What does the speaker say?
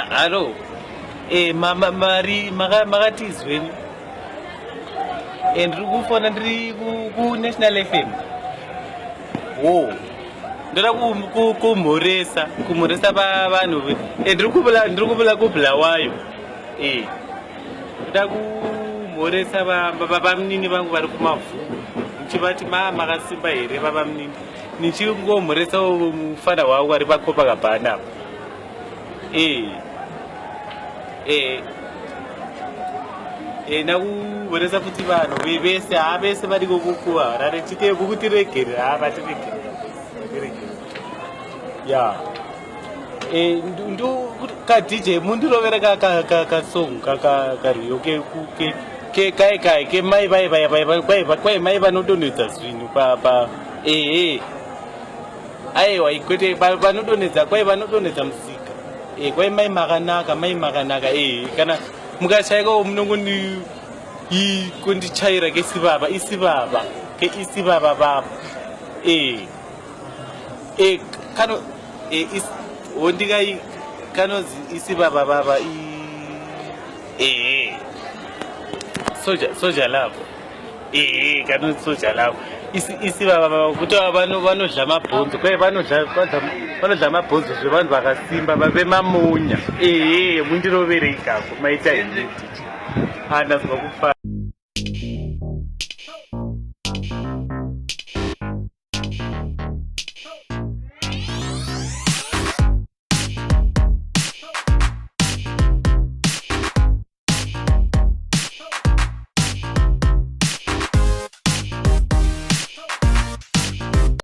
Halo. Mari makatizweni. Ndiri kufona ndiri ku-National FM. Wo. Ndoda kumhoresa vanhu. Ndiri kubula kuBulawayo. Ndoda kumhoresa vamunini vangu vari kumavhu. Ndichivati makasimba here vamunini. Nichingomhoresa mufana wavo vari paCopacabana apa. Nakuhoresa kuti vanhu vese vari kukuharare kutiregere vatiregere ya kadj mundirovera kasong karwiyo kai kemai kwai mai vanodonhedza zvinhu aiwa kwete vanodonhedza kwai vanodonhedza musika kwai mai makanaka kana mukashaikawo munongoni kundichaira kesivava isivava baba kano hondikai kanozi isivava baba soja lavo kanozi soja lavo isivava baba kuti vanodla mabhonzo kwai vanodla mabhonzo zvevanhu vakasimba vemamunya mundiroverei kako maita hinditi handazwa kufa